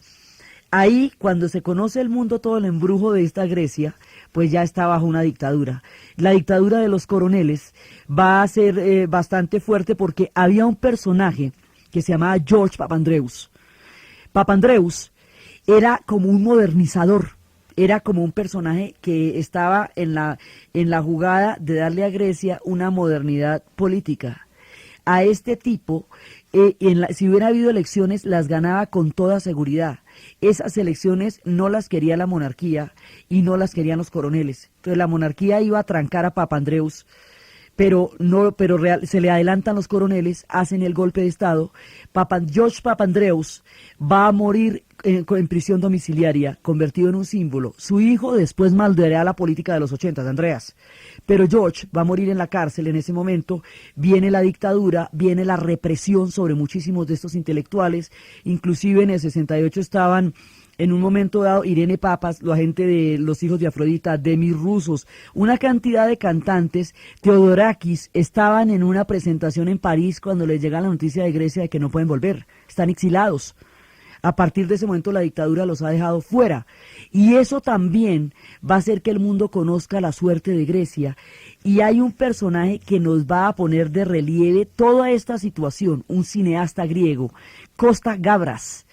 S1: ahí, cuando se conoce el mundo todo el embrujo de esta Grecia, pues ya está bajo una dictadura. La dictadura de los coroneles va a ser bastante fuerte, porque había un personaje que se llamaba George Papandreou. Papandreou era como un modernizador, era como un personaje que estaba en la jugada de darle a Grecia una modernidad política. A este tipo, si hubiera habido elecciones, las ganaba con toda seguridad. Esas elecciones no las quería la monarquía y no las querían los coroneles. Entonces la monarquía iba a trancar a Papandreou, pero se le adelantan los coroneles, hacen el golpe de Estado. George Papandreou va a morir en prisión domiciliaria, convertido en un símbolo. Su hijo después moldeará la política de los 80, Andreas. Pero George va a morir en la cárcel. En ese momento viene la dictadura, viene la represión sobre muchísimos de estos intelectuales. Inclusive en el 68 estaban, en un momento dado, Irene Papas, la gente de los hijos de Afrodita, Demis Roussos, una cantidad de cantantes. Theodorakis estaban en una presentación en París cuando les llega la noticia de Grecia de que no pueden volver, están exilados. A partir de ese momento la dictadura los ha dejado fuera, y eso también va a hacer que el mundo conozca la suerte de Grecia. Y hay un personaje que nos va a poner de relieve toda esta situación, un cineasta griego, Costa Gavras.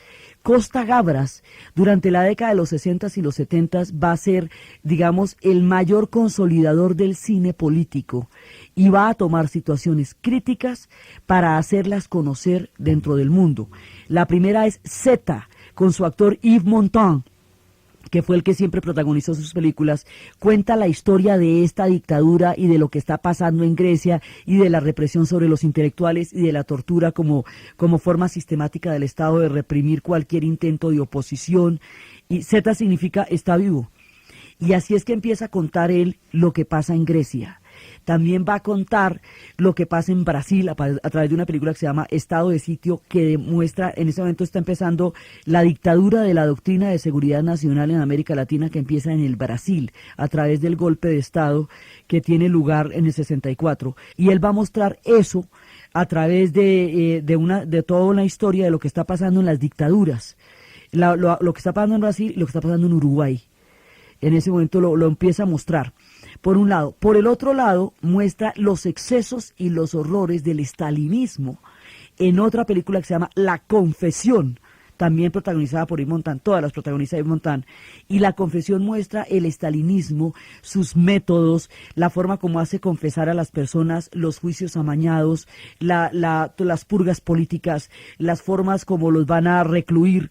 S1: Costa Gavras, durante la década de los 60 y los 70, va a ser, digamos, el mayor consolidador del cine político, y va a tomar situaciones críticas para hacerlas conocer dentro del mundo. La primera es Zeta, con su actor Yves Montand, que fue el que siempre protagonizó sus películas. Cuenta la historia de esta dictadura y de lo que está pasando en Grecia, y de la represión sobre los intelectuales y de la tortura como forma sistemática del Estado de reprimir cualquier intento de oposición. Y Zeta significa está vivo. Y así es que empieza a contar él lo que pasa en Grecia. También va a contar lo que pasa en Brasil a través de una película que se llama Estado de Sitio, que demuestra, en ese momento está empezando la dictadura de la doctrina de seguridad nacional en América Latina, que empieza en el Brasil a través del golpe de Estado que tiene lugar en el 64. Y él va a mostrar eso a través de toda una historia de lo que está pasando en las dictaduras, lo que está pasando en Brasil y lo que está pasando en Uruguay. En ese momento lo empieza a mostrar, por un lado. Por el otro lado, muestra los excesos y los horrores del estalinismo en otra película que se llama La Confesión, también protagonizada por Yves Montand, todas las protagonistas de Yves Montand. Y La Confesión muestra el estalinismo, sus métodos, la forma como hace confesar a las personas, los juicios amañados, las purgas políticas, las formas como los van a recluir.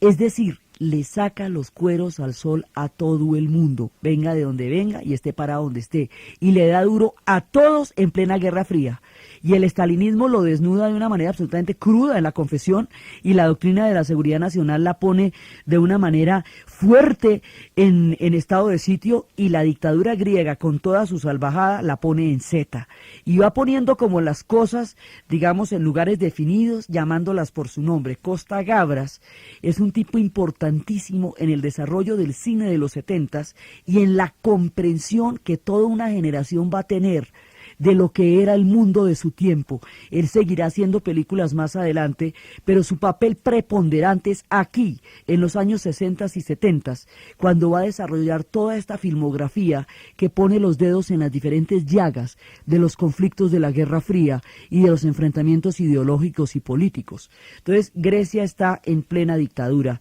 S1: Es decir, le saca los cueros al sol a todo el mundo, venga de donde venga y esté parado donde esté, y le da duro a todos en plena Guerra Fría. Y el estalinismo lo desnuda de una manera absolutamente cruda en La Confesión, y la doctrina de la seguridad nacional la pone de una manera fuerte en Estado de Sitio, y la dictadura griega con toda su salvajada la pone en Zeta. Y va poniendo como las cosas, digamos, en lugares definidos, llamándolas por su nombre. Costa Gavras es un tipo importantísimo en el desarrollo del cine de los 70 y en la comprensión que toda una generación va a tener de lo que era el mundo de su tiempo. Él seguirá haciendo películas más adelante, pero su papel preponderante es aquí, en los años 60 y 70, cuando va a desarrollar toda esta filmografía que pone los dedos en las diferentes llagas de los conflictos de la Guerra Fría y de los enfrentamientos ideológicos y políticos. Entonces, Grecia está en plena dictadura.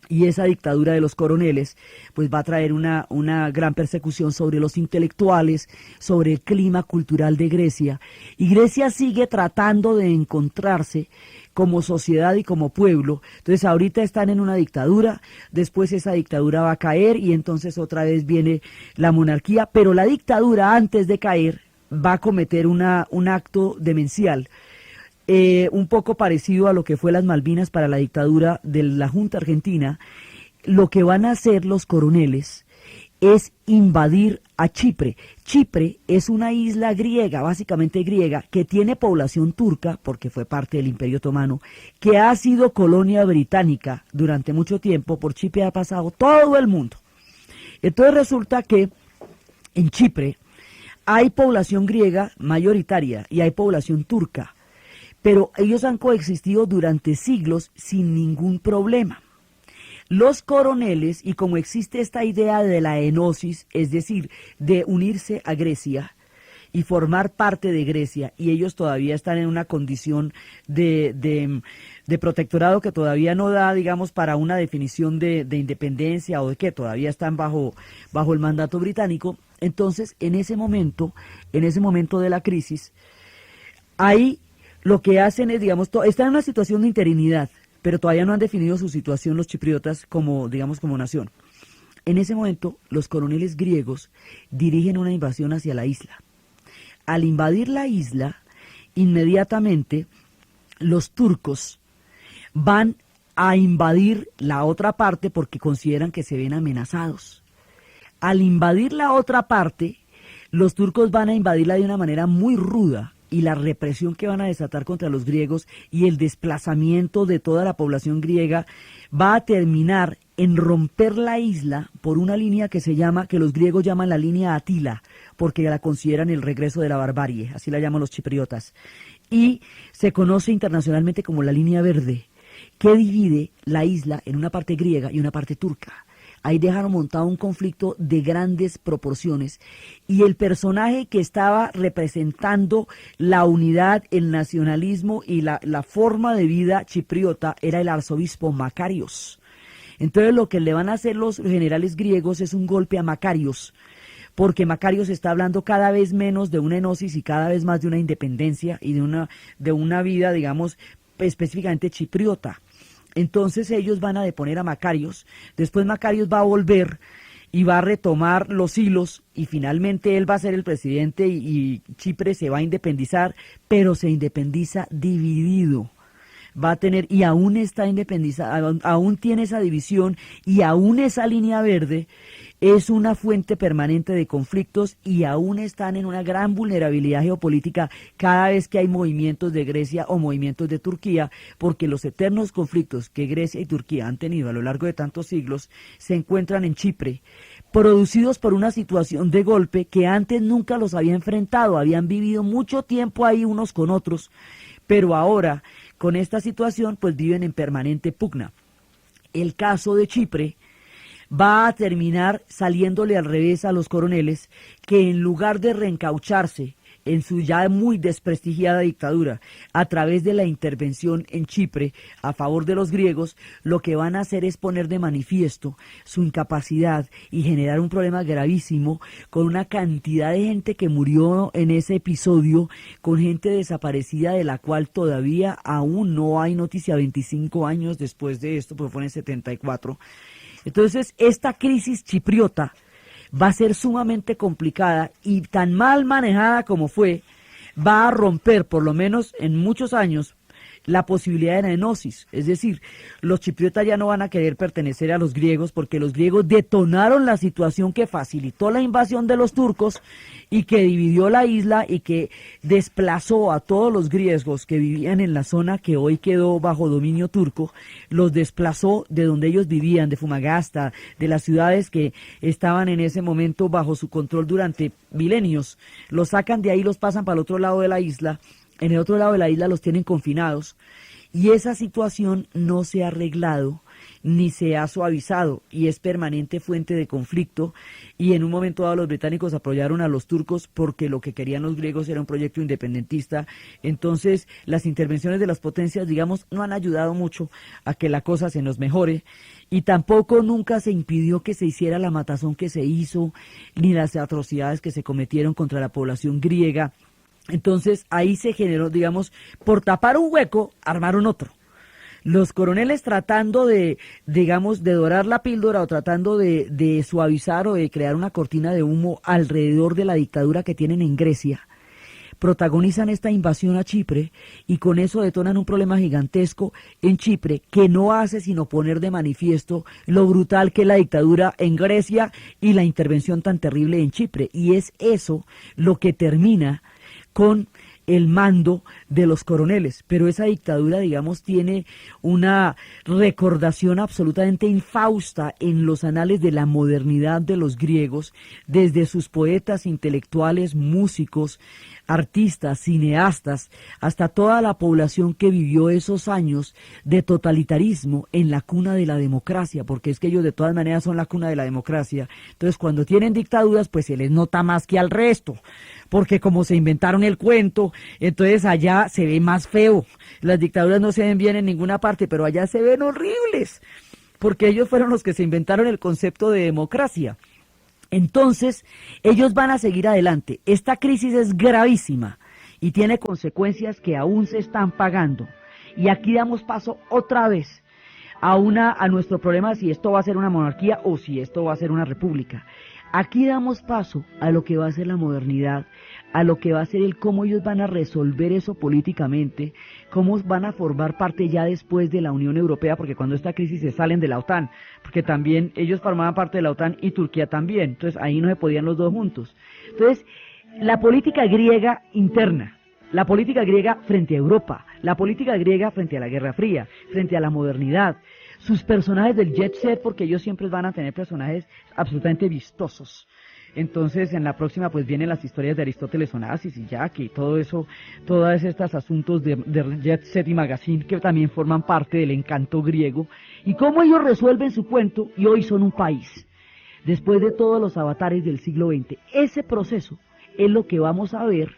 S1: Y esa dictadura de los coroneles pues va a traer una gran persecución sobre los intelectuales, sobre el clima cultural de Grecia. Y Grecia sigue tratando de encontrarse como sociedad y como pueblo. Entonces ahorita están en una dictadura, después esa dictadura va a caer y entonces otra vez viene la monarquía. Pero la dictadura, antes de caer, va a cometer un acto demencial. Un poco parecido a lo que fue las Malvinas para la dictadura de la Junta Argentina. Lo que van a hacer los coroneles es invadir a Chipre. Chipre es una isla griega, básicamente griega, que tiene población turca, porque fue parte del Imperio Otomano, que ha sido colonia británica durante mucho tiempo. Por Chipre ha pasado todo el mundo. Entonces resulta que en Chipre hay población griega mayoritaria y hay población turca. Pero ellos han coexistido durante siglos sin ningún problema. Los coroneles, y como existe esta idea de la enosis, es decir, de unirse a Grecia y formar parte de Grecia, y ellos todavía están en una condición de protectorado que todavía no da, digamos, para una definición de independencia o de que todavía están bajo el mandato británico. Entonces, en ese momento de la crisis, hay lo que hacen es, digamos, están en una situación de interinidad, pero todavía no han definido su situación los chipriotas como, digamos, como nación. En ese momento, los coroneles griegos dirigen una invasión hacia la isla. Al invadir la isla, inmediatamente los turcos van a invadir la otra parte porque consideran que se ven amenazados. Al invadir la otra parte, los turcos van a invadirla de una manera muy ruda, y la represión que van a desatar contra los griegos y el desplazamiento de toda la población griega va a terminar en romper la isla por una línea que los griegos llaman la línea Atila, porque la consideran el regreso de la barbarie, así la llaman los chipriotas, y se conoce internacionalmente como la línea verde, que divide la isla en una parte griega y una parte turca. Ahí dejaron montado un conflicto de grandes proporciones y el personaje que estaba representando la unidad, el nacionalismo y la forma de vida chipriota era el arzobispo Macarios. Entonces lo que le van a hacer los generales griegos es un golpe a Macarios, porque Macarios está hablando cada vez menos de una enosis y cada vez más de una independencia y de una vida, digamos, específicamente chipriota. Entonces ellos van a deponer a Macarios, después Macarios va a volver y va a retomar los hilos y finalmente él va a ser el presidente y Chipre se va a independizar, pero se independiza dividido. Va a tener, y aún está independizada, aún tiene esa división y aún esa línea verde es una fuente permanente de conflictos y aún están en una gran vulnerabilidad geopolítica cada vez que hay movimientos de Grecia o movimientos de Turquía, porque los eternos conflictos que Grecia y Turquía han tenido a lo largo de tantos siglos se encuentran en Chipre, producidos por una situación de golpe que antes nunca los había enfrentado, habían vivido mucho tiempo ahí unos con otros, pero ahora con esta situación pues viven en permanente pugna. El caso de Chipre va a terminar saliéndole al revés a los coroneles, que en lugar de reencaucharse en su ya muy desprestigiada dictadura a través de la intervención en Chipre a favor de los griegos, lo que van a hacer es poner de manifiesto su incapacidad y generar un problema gravísimo con una cantidad de gente que murió en ese episodio, con gente desaparecida de la cual todavía aún no hay noticia 25 años después de esto, porque fue en el 74. Entonces, esta crisis chipriota va a ser sumamente complicada y tan mal manejada como fue, va a romper, por lo menos en muchos años, la posibilidad de la enosis, es decir, los chipriotas ya no van a querer pertenecer a los griegos porque los griegos detonaron la situación que facilitó la invasión de los turcos y que dividió la isla y que desplazó a todos los griegos que vivían en la zona que hoy quedó bajo dominio turco, los desplazó de donde ellos vivían, de Fumagasta, de las ciudades que estaban en ese momento bajo su control durante milenios, los sacan de ahí, los pasan para el otro lado de la isla. En el otro lado de la isla los tienen confinados y esa situación no se ha arreglado ni se ha suavizado y es permanente fuente de conflicto y en un momento dado los británicos apoyaron a los turcos porque lo que querían los griegos era un proyecto independentista. Entonces las intervenciones de las potencias, digamos, no han ayudado mucho a que la cosa se nos mejore y tampoco nunca se impidió que se hiciera la matazón que se hizo ni las atrocidades que se cometieron contra la población griega. Entonces ahí se generó, digamos, por tapar un hueco, armaron otro. Los coroneles tratando de, digamos, de dorar la píldora o tratando de suavizar o de crear una cortina de humo alrededor de la dictadura que tienen en Grecia, protagonizan esta invasión a Chipre y con eso detonan un problema gigantesco en Chipre que no hace sino poner de manifiesto lo brutal que es la dictadura en Grecia y la intervención tan terrible en Chipre. Y es eso lo que termina con el mando de los coroneles, pero esa dictadura, digamos, tiene una recordación absolutamente infausta en los anales de la modernidad de los griegos, desde sus poetas, intelectuales, músicos, artistas, cineastas, hasta toda la población que vivió esos años de totalitarismo en la cuna de la democracia, porque es que ellos de todas maneras son la cuna de la democracia. Entonces, cuando tienen dictaduras, pues se les nota más que al resto, porque como se inventaron el cuento, entonces allá se ve más feo. Las dictaduras no se ven bien en ninguna parte, pero allá se ven horribles, porque ellos fueron los que se inventaron el concepto de democracia. Entonces, ellos van a seguir adelante. Esta crisis es gravísima y tiene consecuencias que aún se están pagando. Y aquí damos paso otra vez a nuestro problema de si esto va a ser una monarquía o si esto va a ser una república. Aquí damos paso a lo que va a ser la modernidad, a lo que va a ser el cómo ellos van a resolver eso políticamente, cómo van a formar parte ya después de la Unión Europea, porque cuando esta crisis se salen de la OTAN, porque también ellos formaban parte de la OTAN y Turquía también, entonces ahí no se podían los dos juntos. Entonces, la política griega interna, la política griega frente a Europa, la política griega frente a la Guerra Fría, frente a la modernidad, sus personajes del jet set, porque ellos siempre van a tener personajes absolutamente vistosos. Entonces, en la próxima, pues vienen las historias de Aristóteles Onassis y Jack y todo eso, todos estos asuntos de jet set y magazine que también forman parte del encanto griego, y cómo ellos resuelven su cuento y hoy son un país, después de todos los avatares del siglo XX. Ese proceso es lo que vamos a ver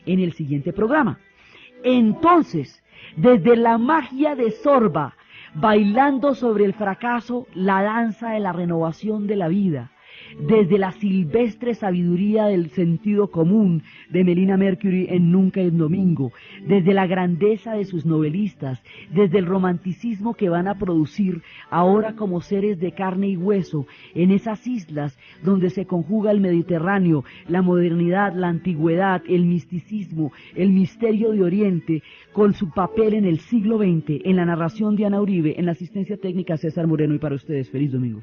S1: en el siguiente programa. Entonces, desde la magia de Sorba, bailando sobre el fracaso la danza de la renovación de la vida, desde la silvestre sabiduría del sentido común de Melina Mercury en Nunca es Domingo, desde la grandeza de sus novelistas, desde el romanticismo que van a producir ahora como seres de carne y hueso en esas islas donde se conjuga el Mediterráneo, la modernidad, la antigüedad, el misticismo, el misterio de Oriente, con su papel en el siglo XX, en la narración de Ana Uribe, en la asistencia técnica César Moreno, y para ustedes, feliz domingo.